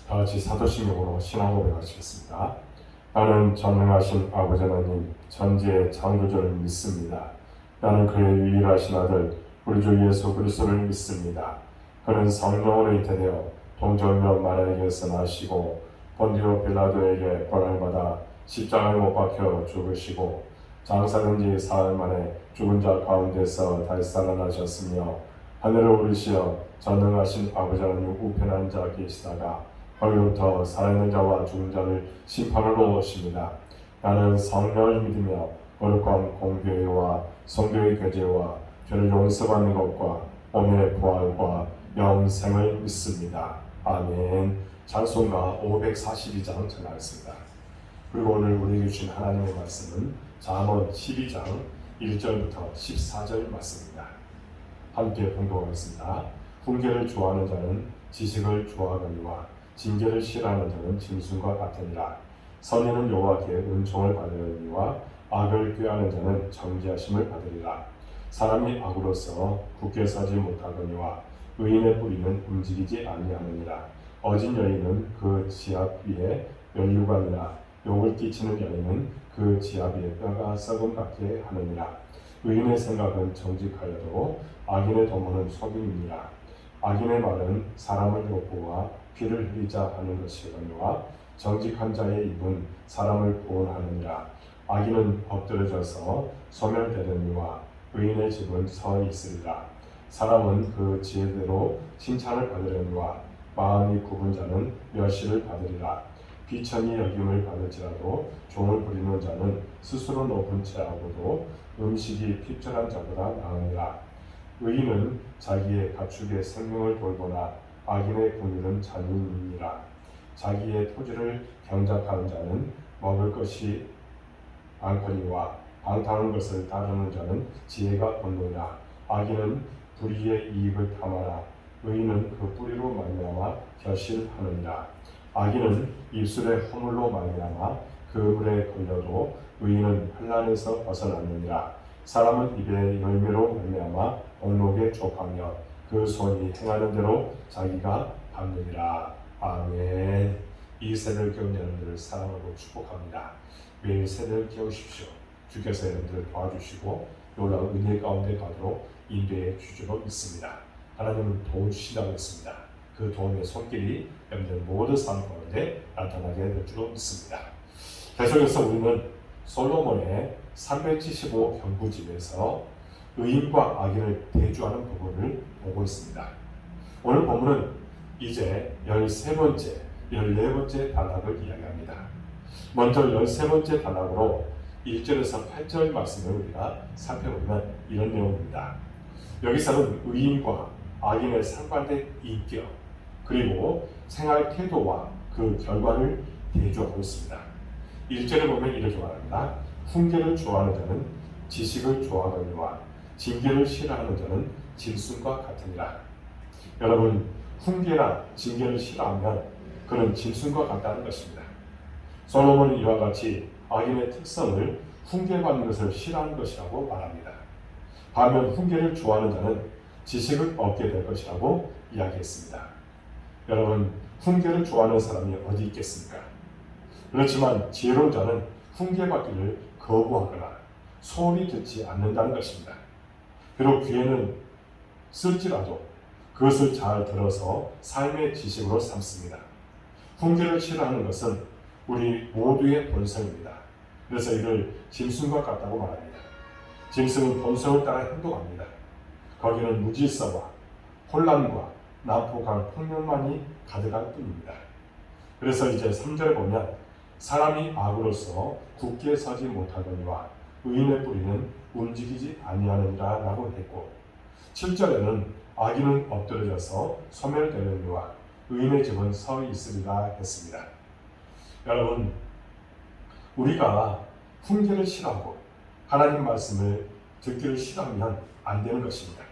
다 같이 사도신경으로 신앙 고백하시겠습니다. 나는 전능하신 아버지 하나님 전지의 창조주를 믿습니다. 나는 그의 유일하신 아들 우리 주 예수 그리스도를 믿습니다. 그는 성령으로 잉태되어 동정녀 마리아에게서 나시고 본디오 빌라도에게 고난을 받아 십자가에 못 박혀 죽으시고 장사된 지 사흘 만에 죽은 자 가운데서 다시 살아나셨으며 하늘을 오르시어 전능하신 아버지 하나님 우편한 자 계시다가 거기로부터 살아있는 자와 죽은 자를 심판하러 오십니다. 나는 성령을 믿으며 거룩한 공교회와 성도의 교제와 죄를 용서받는 것과 몸의 부활과 영생을 믿습니다. 아멘. 찬송가 542장 전하겠습니다. 그리고 오늘 우리에게 주신 하나님의 말씀은 잠언 12장 1절부터 14절 말씀입니다. 함께 봉독하겠습니다. 훈계를 좋아하는 자는 지식을 좋아하거니와 징계를 싫어하는 자는 짐승과 같으니라. 선인은 여호와께 은총을 받으려니와 악을 꾀하는 자는 정죄하심을 받으리라. 사람이 악으로서 굳게 서지 못하거니와 의인의 뿌리는 움직이지 아니하느니라. 어진 여인은 그 지압 위에 면류관이라. 욕을 끼치는 여인은 그 지압 위에 뼈가 썩음 같게 하느니라. 의인의 생각은 정직하여도 악인의 도모는 속임이니라. 악인의 말은 사람을 욕보아 피를 흘리자 하는 것이거니와 정직한 자의 입은 사람을 구원하느니라. 악인은 엎드려져서 소멸되려니와 의인의 집은 서 있으리라. 사람은 그 지혜대로 칭찬을 받으려니와 마음이 굽은 자는 멸시를 받으리라. 비천히 여김을 받을지라도 종을 부리는 자는 스스로 높은 채하고도 음식이 핍절한 자보다 나으니라. 의인은 자기의 가축의 생명을 돌보나 악인의 긍휼은 잔인이니라. 자기의 토지를 경작하는 자는 먹을 것이 많거니와 방탕한 것을 따르는 자는 지혜가 없느니라. 악인은 불의의 이익을 탐하나 의인은 그 뿌리로 말미암아 결실하느니라. 악인은 입술의 허물로 말미암아 그 물에 걸려도 의인은 환난에서 벗어났느니라. 사람은 입의 열매로 말미암아 옥록에 족하며 그 손이 행하는 대로 자기가 받느니라. 아멘. 이 새를 깨운 여러분들을 사랑하고 축복합니다. 매일 새를 깨우십시오. 주께서 여러분들을 도와주시고 놀라운 은혜 가운데 가도록 인도해 주시고 믿습니다. 하나님은 도움 주신다고 했습니다. 그 도움의 손길이 여러분들 모든 삶 가운데 나타나게 될 줄로 믿습니다. 계속해서 우리는 솔로몬의 375 경구집에서 의인과 악인을 대조하는 부분을 보고 있습니다. 오늘 본문은 이제 13번째, 14번째 단락을 이야기합니다. 먼저 13번째 단락으로 1절에서 8절 말씀을 우리가 살펴보면 이런 내용입니다. 여기서는 의인과 악인의 상반된 인격 그리고 생활 태도와 그 결과를 대조하고 있습니다. 1절에 보면 이렇게 말합니다. 훈계를 좋아하는 자는 지식을 좋아하거니와 징계를 싫어하는 자는 짐승과 같으니라. 여러분, 훈계나 징계를 싫어하면 그는 짐승과 같다는 것입니다. 솔로몬은 이와 같이 악인의 특성을 훈계받는 것을 싫어하는 것이라고 말합니다. 반면 훈계를 좋아하는 자는 지식을 얻게 될 것이라고 이야기했습니다. 여러분, 훈계를 좋아하는 사람이 어디 있겠습니까? 그렇지만 지혜로운 자는 훈계받기를 거부하거나 소홀히 듣지 않는다는 것입니다. 비록 귀에는 쓸지라도 그것을 잘 들어서 삶의 지식으로 삼습니다. 훈계를 싫어하는 것은 우리 모두의 본성입니다. 그래서 이를 짐승과 같다고 말합니다. 짐승은 본성을 따라 행동합니다. 거기는 무질서와 혼란과 난폭한 폭력만이 가득할 뿐입니다. 그래서 이제 3절에 보면 사람이 악으로서 굳게 서지 못하거니와 의인의 뿌리는 움직이지 아니하느니라 라고 했고 7절에는 악인은 엎드려져서 소멸되려니와 의인의 집은 서 있으리라 했습니다. 여러분, 우리가 훈계를 싫어하고 하나님 말씀을 듣기를 싫어하면 안 되는 것입니다.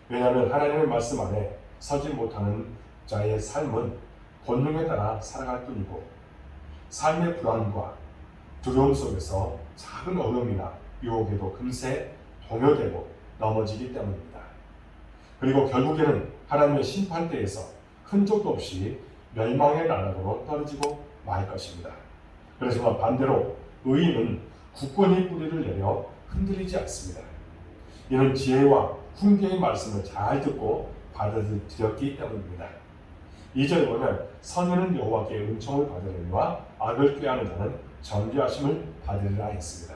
왜냐하면 하나님의 말씀 안에 서지 못하는 자의 삶은 본능에 따라 살아갈 뿐이고 삶의 불안과 두려움 속에서 작은 어려움이나 유혹에도 금세 동요되고 넘어지기 때문입니다. 그리고 결국에는 하나님의 심판대에서 흔적도 없이 멸망의 나락으로 떨어지고 말 것입니다. 그렇지만 반대로 의인은 굳건히 뿌리를 내려 흔들리지 않습니다. 이는 지혜와 훈계의 말씀을 잘 듣고 받아들였기 때문입니다. 2절에 보면 선인은 여호와께 은총을 받으려니와 악을 꾀하는 자는 정죄하심을 받으리라 했습니다.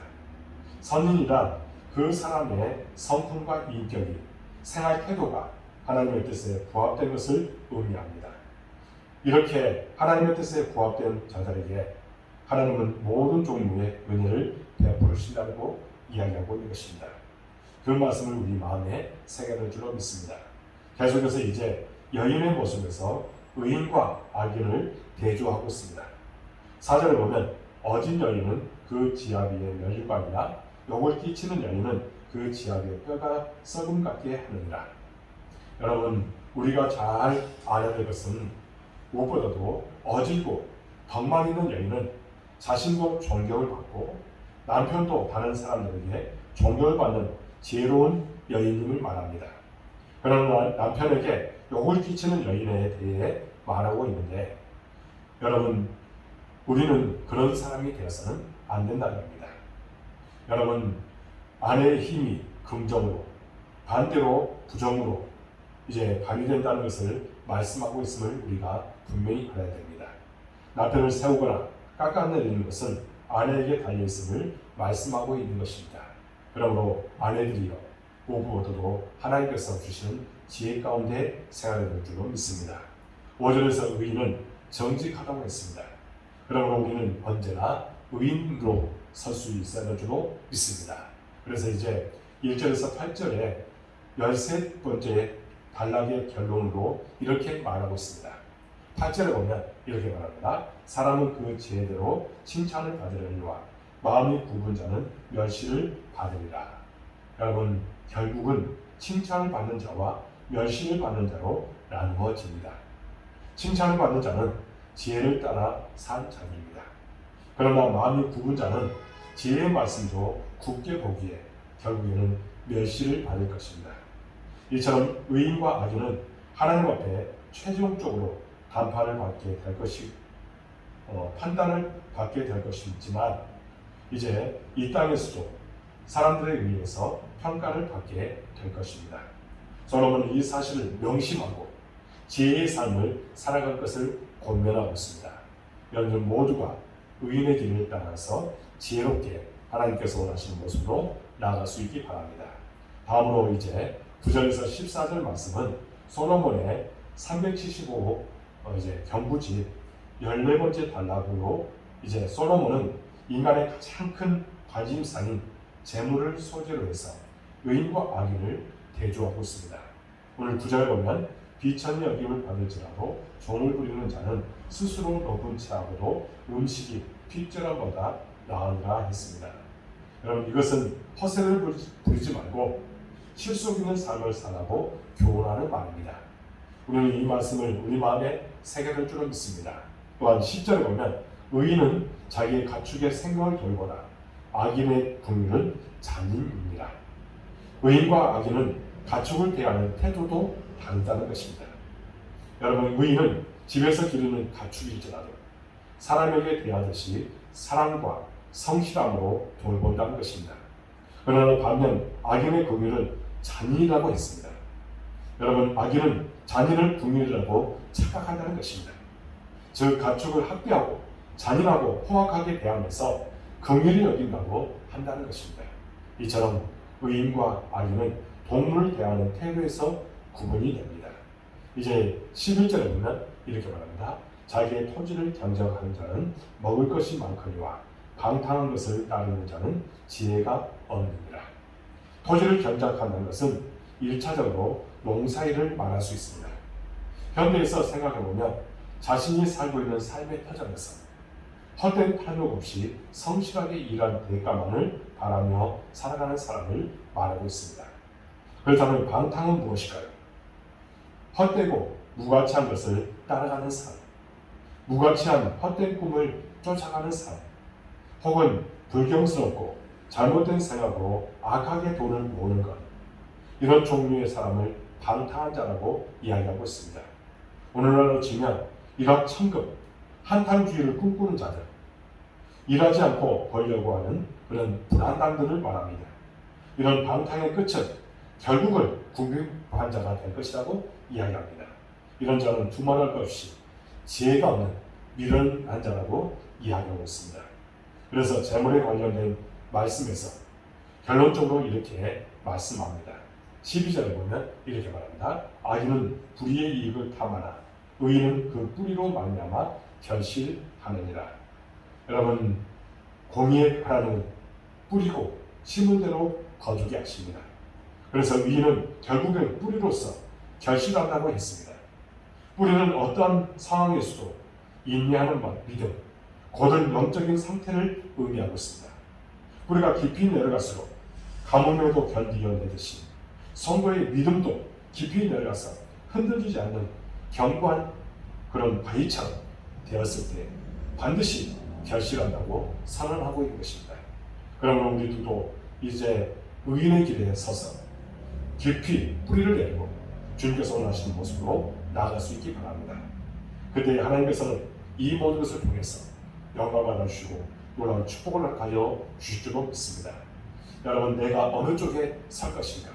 선인이란 그 사람의 성품과 인격이, 생활 태도가 하나님의 뜻에 부합된 것을 의미합니다. 이렇게 하나님의 뜻에 부합된 자들에게 하나님은 모든 종류의 은혜를 베푸신다고 이야기하고 있는 것입니다. 그 말씀을 우리 마음에 새겨낼 줄로 믿습니다. 계속해서 이제 여인의 모습에서 의인과 악인을 대조하고 있습니다. 4절에 보면 어진 여인은 그 지아 위에 멸류관이나 욕을 끼치는 여인은 그 지아 위에 뼈가 썩음 같게 하느니라. 여러분, 우리가 잘 알아야 될 것은 무엇보다도 어지고 덕만 있는 여인은 자신도 존경을 받고 남편도 다른 사람들에게 존경을 받는 지혜로운 여인임을 말합니다. 그러나 남편에게 욕을 끼치는 여인에 대해 말하고 있는데, 여러분, 우리는 그런 사람이 되어서는 안 된다는 겁니다. 여러분, 아내의 힘이 긍정으로, 반대로 부정으로 이제 발휘된다는 것을 말씀하고 있음을 우리가 분명히 알아야 됩니다. 남편을 세우거나 깎아내리는 것은 아내에게 달려있음을 말씀하고 있는 것입니다. 그러므로 아내들이여, 무엇보다도 하나님께서 주시는 지혜 가운데 생활해야 될 줄로 믿습니다. 5절에서 의인은 정직하다고 했습니다. 그러므로 우리는 언제나 의인으로 설 수 있어야 될 줄로 믿습니다. 그래서 이제 1절에서 8절에 13번째 단락의 결론으로 이렇게 말하고 있습니다. 8절에 보면 이렇게 말합니다. 사람은 그 지혜대로 칭찬을 받으려니와 마음이 굽은 자는 멸시를 받으리라. 여러분, 결국은 칭찬을 받는 자와 멸시를 받는 자로 나누어집니다. 칭찬을 받는 자는 지혜를 따라 산 자입니다. 그러나 마음이 굽은 자는 지혜의 말씀도 굽게 보기에 결국에는 멸시를 받을 것입니다. 이처럼 의인과 악인은 하나님 앞에 최종적으로 판단을 받게 될 것이지만 이제 이 땅에서도 사람들에 의해서 평가를 받게 될 것입니다. 솔로몬은 이 사실을 명심하고 지혜의 삶을 살아갈 것을 권면하고 있습니다. 여러분 모두가 의인의 길을 따라서 지혜롭게 하나님께서 원하시는 모습으로 나아갈 수 있기 바랍니다. 다음으로 이제 9절에서 14절 말씀은 솔로몬의 375 경부집 14번째 단락으로 이제 솔로몬은 인간의 가장 큰 관심사인 재물을 소재로 해서 의인과 악인을 대조하고 있습니다. 오늘 9절에 보면 비천히 여김을 받을지라도 종을 부리는 자는 스스로 높은 채하고도 음식이 핏절함보다 나으리라 했습니다. 여러분, 이것은 허세를 부리지 말고 실속 있는 삶을 살라고 교훈하는 말입니다. 우리는 이 말씀을 우리 마음에 새겨들 줄로 믿습니다. 또한 10절에 보면 의인은 자기의 가축의 생명을 돌보나 악인의 국민은 잔인입니다. 의인과 악인은 가축을 대하는 태도도 다르다는 것입니다. 여러분, 의인은 집에서 기르는 가축일지라도 사람에게 대하듯이 사랑과 성실함으로 돌본다는 것입니다. 그러나 반면 악인의 국민은 잔인이라고 했습니다. 여러분, 악인은 잔인을 국민이라고 착각한다는 것입니다. 즉 가축을 학대하고 잔인하고 포악하게 대하면서 긍휼히 여긴다고 한다는 것입니다. 이처럼 의인과 악인은 동물을 대하는 태도에서 구분이 됩니다. 이제 11절에 보면 이렇게 말합니다. 자기의 토지를 경작하는 자는 먹을 것이 많거니와 방탕한 것을 따르는 자는 지혜가 없느니라. 토지를 경작한다는 것은 1차적으로 농사일을 말할 수 있습니다. 현대에서 생각해보면 자신이 살고 있는 삶의 터전에서 헛된 탐욕 없이 성실하게 일한 대가만을 바라며 살아가는 사람을 말하고 있습니다. 그렇다면 방탕은 무엇일까요? 헛되고 무가치한 것을 따라가는 삶, 무가치한 헛된 꿈을 쫓아가는 삶, 혹은 불경스럽고 잘못된 생각으로 악하게 돈을 모으는 것, 이런 종류의 사람을 방탕한 자라고 이야기하고 있습니다. 오늘날로 치면 이런 천급, 한탕주의를 꿈꾸는 자들, 일하지 않고 벌려고 하는 그런 불안당들을 말합니다. 이런 방탕의 끝은 결국은 궁핍한 자가 될 것이라고 이야기합니다. 이런 자는 두말할 것 없이 지혜가 없는 미련한 자라고 이야기하고 있습니다. 그래서 재물에 관련된 말씀에서 결론적으로 이렇게 말씀합니다. 12절에 보면 이렇게 말합니다. 악인은 불의의 이익을 탐하나 의인은 그 뿌리로 말미암아 결실하느니라. 여러분, 공의의 바라는 뿌리고 심은 대로 거두게 하십니다. 그래서 의인은 결국엔 뿌리로서 결실한다고 했습니다. 뿌리는 어떠한 상황에서도 인내하는 믿음, 고든 영적인 상태를 의미하고 있습니다. 뿌리가 깊이 내려갈수록 가뭄에도 견디어내듯이 성도의 믿음도 깊이 내려가서 흔들리지 않는 견고한 그런 바위처럼 되었을 때 반드시 결실한다고 선언하고 있는 것입니다. 그러면 우리도 이제 의인의 길에 서서 깊이 뿌리를 내리고 주님께서 원하시는 모습으로 나아갈 수 있기 바랍니다. 그때 하나님께서는 이 모든 것을 통해서 영광을 받아주시고 놀라운 축복을 가져 주실 줄로 믿습니다. 여러분, 내가 어느 쪽에 설 것인가,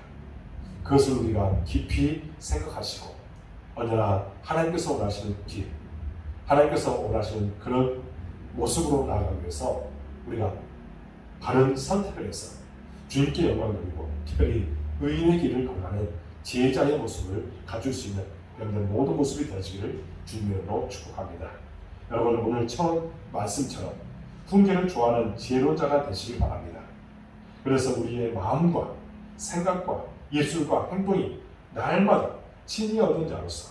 그것을 우리가 깊이 생각하시고 언제나 하나님께서 원하시는 길, 하나님께서 원하시는 그런 모습으로 나아가기 위해서 우리가 바른 선택을 해서 주님께 영광을 돌리고 특별히 의인의 길을 걸어가는 제자의 모습을 가질 수 있는 여러분들 모든 모습이 되시기를 주님으로 축복합니다. 여러분, 오늘 처음 말씀처럼 훈계를 좋아하는 지혜로운 자가 되시길 바랍니다. 그래서 우리의 마음과 생각과 예술과 행동이 날마다 칭의 얻은 자로서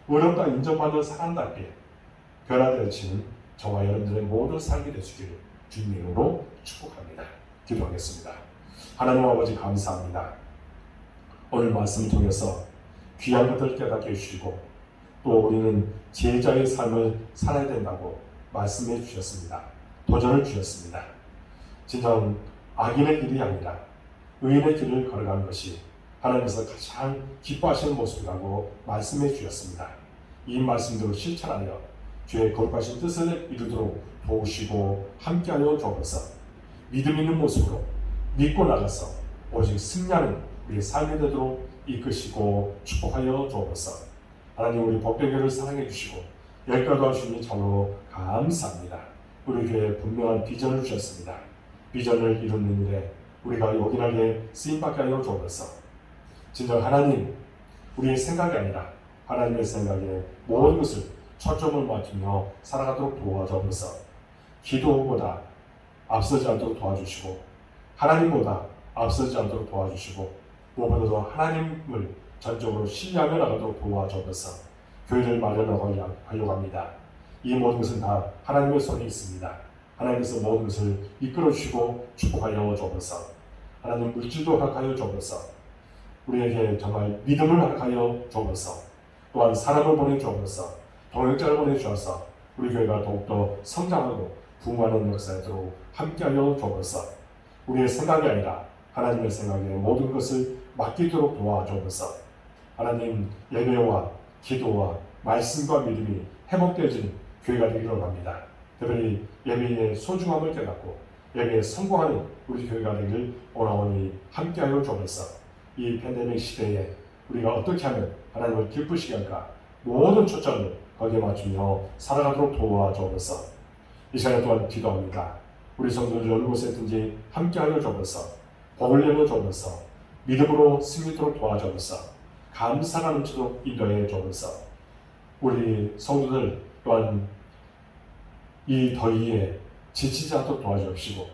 의롭다 인정받는 사람답게 변화되어지는 저와 여러분들의 모든 삶이 되시기를 주님 이름으로 축복합니다. 기도하겠습니다. 하나님 아버지, 감사합니다. 오늘 말씀을 통해서 귀한 것을 깨닫게 해주시고 또 우리는 제자의 삶을 살아야 된다고 말씀해 주셨습니다. 도전을 주셨습니다. 진정 악인의 길이 아니라 의인의 길을 걸어가는 것이 하나님께서 가장 기뻐하시는 모습이라고 말씀해 주셨습니다. 이 말씀대로 실천하여 주의 거룩하신 뜻을 이루도록 도우시고 함께하여 주옵소서. 믿음 있는 모습으로 믿고 나가서 오직 승리하는 우리의 삶이 되도록 이끄시고 축복하여 주옵소서. 하나님, 우리 복되교를 사랑해 주시고 여기까지 와주시니 참으로 감사합니다. 우리 교회에 분명한 비전을 주셨습니다. 비전을 이루는 일에 우리가 요긴하게 쓰임받게 하여 주옵소서. 진정 하나님, 우리의 생각이 아니라 하나님의 생각에 모든 것을 초점을 맞추며 살아가도록 도와주옵소서. 기도보다 앞서지 않도록 도와주시고 하나님보다 앞서지 않도록 도와주시고 무엇보다도 하나님을 전적으로 신뢰하며 나가도록 도와주옵소서. 교회를 마련하려고 합니다. 이 모든 것은 다 하나님의 손에 있습니다. 하나님께서 모든 것을 이끌어 주시고 축복하여 주옵소서. 하나님, 물질도 허락하여 주옵소서. 우리에게 정말 믿음을 허락하여 주옵소서. 또한 사람을 보내주옵소서. 동역자를 보내주셔서 우리 교회가 더욱더 성장하고 부흥하는 역사에도 함께하여 주옵소서. 우리의 생각이 아니라 하나님의 생각에 모든 것을 맡기도록 도와주옵소서. 하나님, 예배와 기도와 말씀과 믿음이 회복되어진 교회가 되기를 원합니다. 특별히 예배의 소중함을 깨닫고 예배에 성공하는 우리 교회가 되기를 원하오니 함께하여 주옵소서. 이 팬데믹 시대에 우리가 어떻게 하면 하나님을 기쁘시게 할까, 모든 초점을 거기에 맞추며 살아가도록 도와주옵소서. 이 시간에 또한 기도합니다. 우리 성도들 어느 곳에 있든지 함께하여 주옵소서. 복을 내려 주옵소서. 믿음으로 승리토록 도와주옵소서. 감사가 넘치도록 인도해 주옵소서. 우리 성도들 또한 이 더위에 지치지 않도록 도와주옵시고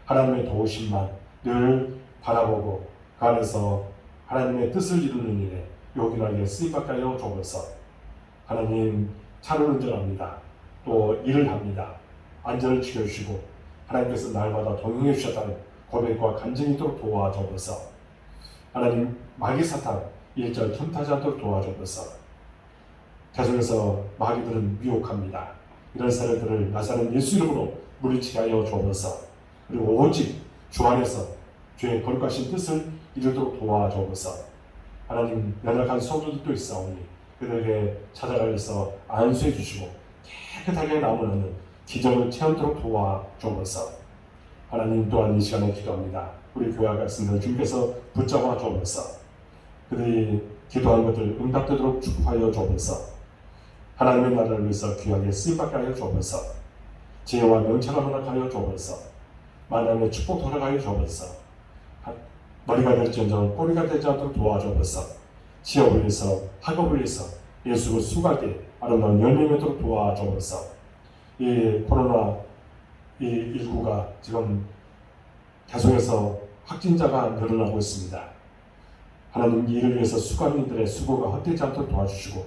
하나님의 도우심만 늘 바라보고 그 안에서 하나님의 뜻을 이루는 일에 요긴하게 쓰임받게 하여 주옵소서. 하나님, 차를 운전합니다. 또 일을 합니다. 안전을 지켜주시고 하나님께서 날마다 동행해 주셨다는 고백과 간증이 있도록 도와주옵소서. 하나님, 마귀 사탄 일절 틈타지 않도록 도와주옵소서. 계속해서 마귀들은 미혹합니다. 이런 사례들을 나사렛 예수 이름으로 물리치게 하여 주옵소서. 그리고 오직 주 안에서 주의 거룩하신 뜻을 이루도록 도와주옵소서. 하나님, 연약한 성도들도 있사오니 그들에게 찾아가서 안수해 주시고 깨끗하게 나무는 기적을 체험토록 도와주옵소서. 하나님 또한 이 시간에 기도합니다. 우리 교회 말씀을 주님께서 붙잡아 주옵소서. 그들이 기도한 것들 응답되도록 축복하여 주옵소서. 하나님의 나라를 위해서 귀하게 쓰임받게 하여 주옵소서. 지혜와 명철을 허락하여 주옵소서. 만왕의 축복 허락하여 주옵소서. 머리가 될지언정 꼬리가 되지 않도록 도와주옵소서. 취업을 위해서 학업을 위해서 예수를 수고할 때 아름다운 열매를 맺도록 도와주옵소서. 이 코로나 19가 지금 계속해서 확진자가 늘어나고 있습니다. 하나님 이를 위해서 수고하는 이들의 수고가 헛되지 않도록 도와주시고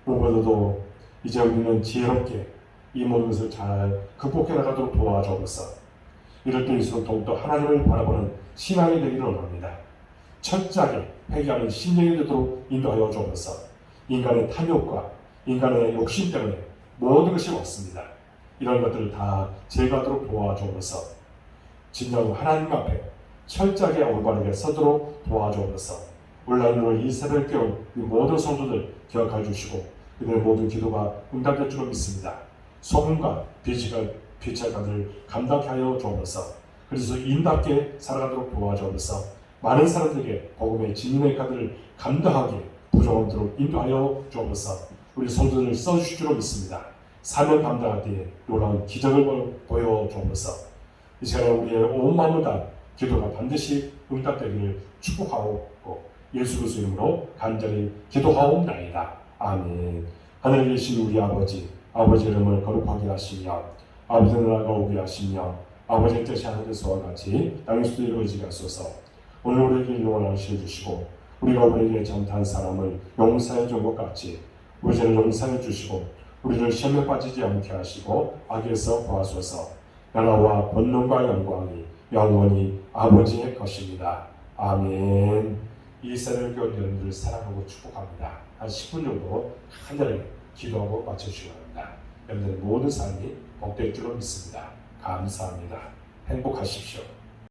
무엇보다도 이제 우리는 지혜롭게 이 모든 것을 잘 극복해 나가도록 도와주옵소서. 이럴 때일수록 더욱더 하나님을 바라보는 신앙이 되기를 원합니다. 철저하게 회개하는 심령이 되도록 인도하여 주옵소서. 인간의 탐욕과 인간의 욕심 때문에 모든 것이 없습니다. 이런 것들을 다 제거하도록 도와주옵소서. 진정 하나님 앞에 철저하게 올바르게 서도록 도와주옵소서. 온라인으로 이 새벽을 깨운 이 모든 성도들 기억해 주시고 그들의 모든 기도가 응답될 줄로 믿습니다. 소금과 빛의 가들을 감당케 하여 주옵소서. 그래서 인답게 살아가도록 도와주옵소서. 많은 사람들에게 복음의 진리의 가들을 감당하게 부족함도록 인도하여 주옵소서. 우리 성도들을 써주실 줄로 믿습니다. 사명 감당할 때에 놀라운 기적을 보여주옵소서. 이 시간에 우리의 온 마음을 다 기도가 반드시 응답되기를 축복하고 예수 그리스도 이름으로 간절히 기도하옵나이다. 아멘. 하늘에 계신 우리 아버지 이름을 거룩하게 하시며 아버지의 나라가 오게 하시며 아버지의 뜻이 하늘에서와 같이 땅에서도 이루어지게 하소서. 오늘 우리에게 일용할 것을 주시고 우리가 우리에게 잘못한 사람을 용서해 준 것 같이 우리 죄를 용서해 주시고 우리를 시험에 빠지지 않게 하시고 악에서 구하소서. 나라와 권능과 영광이 영원히 아버지의 것입니다. 아멘. 이 새벽 교회 여러분들을 사랑하고 축복합니다. 한 10분 정도 간단하게 기도하고 마쳐주시기 바랍니다. 여러분들의 모든 삶이 복될 줄로 믿습니다. 감사합니다. 행복하십시오.